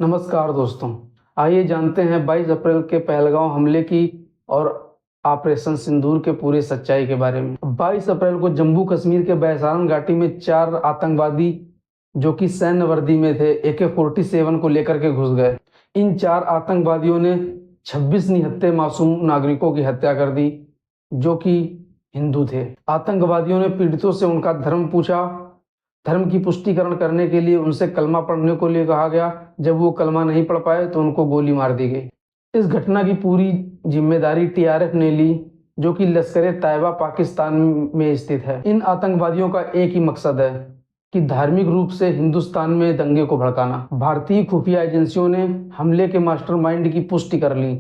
नमस्कार दोस्तों, आइए जानते हैं 22 अप्रैल के पहलगांव हमले की और ऑपरेशन सिंदूर के पूरे सच्चाई के बारे में। 22 अप्रैल को जम्मू कश्मीर के बैसारन घाटी में 4 आतंकवादी जो कि सैन्य वर्दी में थे AK-47 को लेकर के घुस गए। इन 4 आतंकवादियों ने 26 निहत्थे मासूम नागरिकों की हत्या कर दी जो कि हिंदू थे। आतंकवादियों ने पीड़ितों से उनका धर्म पूछा। धर्म की पुष्टिकरण करने के लिए उनसे कलमा पढ़ने को लिए कहा गया। जब वो कलमा नहीं पढ़ पाए तो उनको गोली मार दी गई। इस घटना की पूरी जिम्मेदारी TRF ने ली जो कि लश्कर-ए-तैयबा पाकिस्तान में स्थित है। इन आतंकवादियों का एक ही मकसद है कि धार्मिक रूप से हिंदुस्तान में दंगे को भड़काना। भारतीय खुफिया एजेंसियों ने हमले के मास्टरमाइंड की पुष्टि कर ली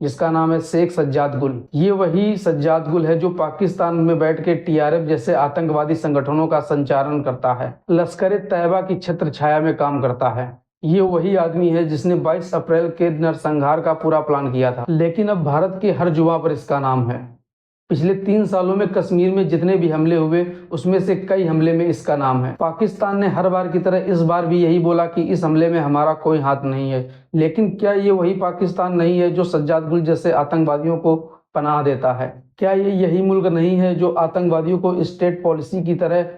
जिसका नाम है शेख सज्जाद गुल। ये वही सज्जाद गुल है जो पाकिस्तान में बैठ के TRF जैसे आतंकवादी संगठनों का संचालन करता है, लश्कर-ए-तैयबा की छत्र छाया में काम करता है। ये वही आदमी है जिसने 22 अप्रैल के नरसंहार का पूरा प्लान किया था। लेकिन अब भारत के हर जुबां पर इसका नाम है। पिछले 3 सालों में कश्मीर में जितने भी हमले हुए उसमें से कई हमले में इसका नाम है। पाकिस्तान ने हर बार की तरह इस बार भी यही बोला कि इस हमले में हमारा कोई हाथ नहीं है। लेकिन क्या ये वही पाकिस्तान नहीं है जो सज्जाद गुल जैसे आतंकवादियों को पनाह देता है? क्या ये यही मुल्क नहीं है जो आतंकवादियों को स्टेट पॉलिसी की तरह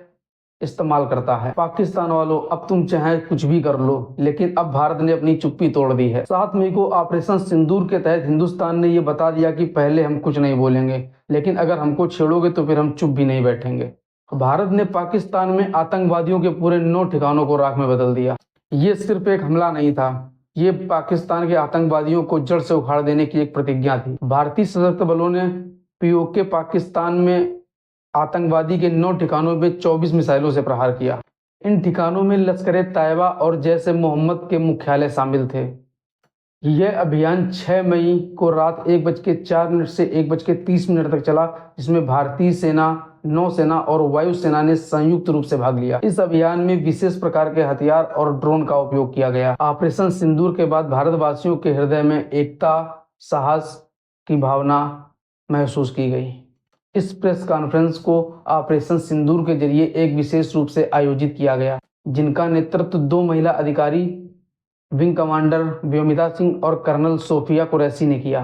इस्तेमाल करता है? पाकिस्तान वालों, अब तुम चाहे कुछ भी कर लो, लेकिन अब भारत ने अपनी चुप्पी तोड़ दी है। 7 मई को ऑपरेशन सिंदूर के तहत हिंदुस्तान ने ये बता दिया कि पहले हम कुछ नहीं बोलेंगे, लेकिन अगर हमको छेड़ोगे तो फिर हम चुप भी नहीं बैठेंगे। भारत ने पाकिस्तान में आतंकवादियों के पूरे 9 ठिकानों को राख में बदल दिया। ये सिर्फ एक हमला नहीं था, ये पाकिस्तान के आतंकवादियों को जड़ से उखाड़ देने की एक प्रतिज्ञा थी। भारतीय सशस्त्र बलों ने POK पाकिस्तान में आतंकवादी के 9 ठिकानों में 24 मिसाइलों से प्रहार किया। इन ठिकानों में लश्कर-ए-तैयबा और जैश-ए-मोहम्मद के मुख्यालय शामिल थे। यह अभियान 6 मई को रात 1:04 से 1:30 तक चला, जिसमें भारतीय सेना, नौसेना और वायुसेना ने संयुक्त रूप से भाग लिया। इस अभियान में विशेष प्रकार के हथियार और ड्रोन का उपयोग किया गया। ऑपरेशन सिंदूर के बाद भारतवासियों के हृदय में एकता, साहस की भावना महसूस की गई। इस प्रेस कॉन्फ्रेंस को ऑपरेशन सिंदूर के जरिए एक विशेष रूप से आयोजित किया गया, जिनका नेतृत्व 2 महिला अधिकारी विंग कमांडर व्योमिता सिंह और कर्नल सोफिया कुरैशी ने किया।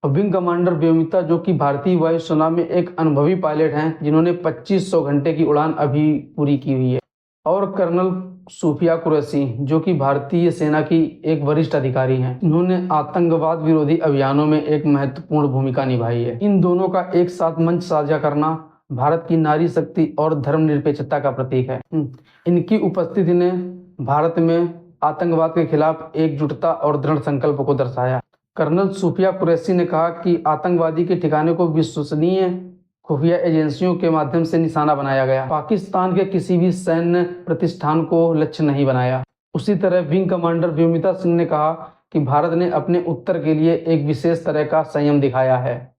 विंग कमांडर व्योमिता जो कि भारतीय वायुसेना में एक अनुभवी पायलट हैं जिन्होंने 2500 घंटे की उड़ान अभी पूरी की हुई है, और कर्नल सोफिया कुरैशी जो कि भारतीय सेना की एक वरिष्ठ अधिकारी हैं। इन्होंने आतंकवाद विरोधी अभियानों में एक महत्वपूर्ण भूमिका निभाई है। इन दोनों का एक साथ मंच साझा करना भारत की नारी शक्ति और धर्मनिरपेक्षता का प्रतीक है। इनकी उपस्थिति ने भारत में आतंकवाद के खिलाफ एकजुटता और दृढ़ संकल्प को दर्शाया। कर्नल सोफिया कुरैशी ने कहा कि आतंकवादी के ठिकाने को विश्वसनीय खुफिया एजेंसियों के माध्यम से निशाना बनाया गया। पाकिस्तान के किसी भी सैन्य प्रतिष्ठान को लक्ष्य नहीं बनाया। उसी तरह विंग कमांडर व्योमिता सिंह ने कहा कि भारत ने अपने उत्तर के लिए एक विशेष तरह का संयम दिखाया है।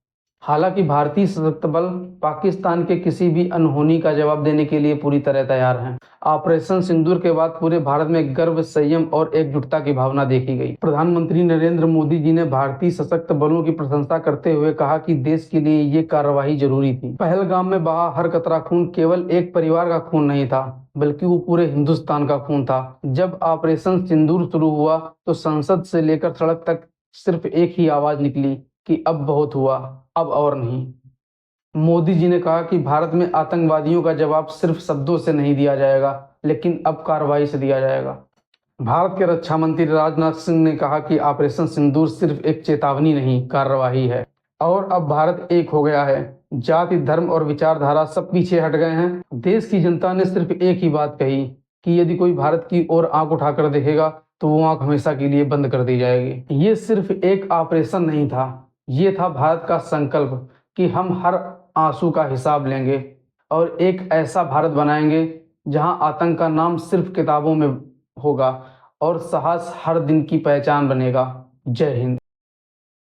हालांकि भारतीय सशस्त्र बल पाकिस्तान के किसी भी अनहोनी का जवाब देने के लिए पूरी तरह तैयार हैं। ऑपरेशन सिंदूर के बाद पूरे भारत में गर्व, संयम और एकजुटता की भावना देखी गई। प्रधानमंत्री नरेंद्र मोदी जी ने भारतीय सशस्त्र बलों की प्रशंसा करते हुए कहा कि देश के लिए ये कार्रवाई जरूरी थी। पहलगाम में बहा हर कतरा खून केवल एक परिवार का खून नहीं था, बल्कि वो पूरे हिंदुस्तान का खून था। जब ऑपरेशन सिंदूर शुरू हुआ तो संसद से लेकर सड़क तक सिर्फ एक ही आवाज निकली कि अब बहुत हुआ, अब और नहीं। मोदी जी ने कहा कि भारत में आतंकवादियों का जवाब सिर्फ शब्दों से नहीं दिया जाएगा, लेकिन अब कार्रवाई से दिया जाएगा। भारत के रक्षा मंत्री राजनाथ सिंह ने कहा कि ऑपरेशन सिंदूर सिर्फ एक चेतावनी नहीं, कार्रवाई है। और अब भारत एक हो गया है। जाति, धर्म और विचारधारा सब पीछे हट गए हैं। देश की जनता ने सिर्फ एक ही बात कही कि यदि कोई भारत की ओर आंख उठाकर देखेगा तो वो आंख हमेशा के लिए बंद कर दी जाएगी। ये सिर्फ एक ऑपरेशन नहीं था, ये था भारत का संकल्प कि हम हर आंसू का हिसाब लेंगे और एक ऐसा भारत बनाएंगे जहां आतंक का नाम सिर्फ किताबों में होगा और साहस हर दिन की पहचान बनेगा। जय हिंद।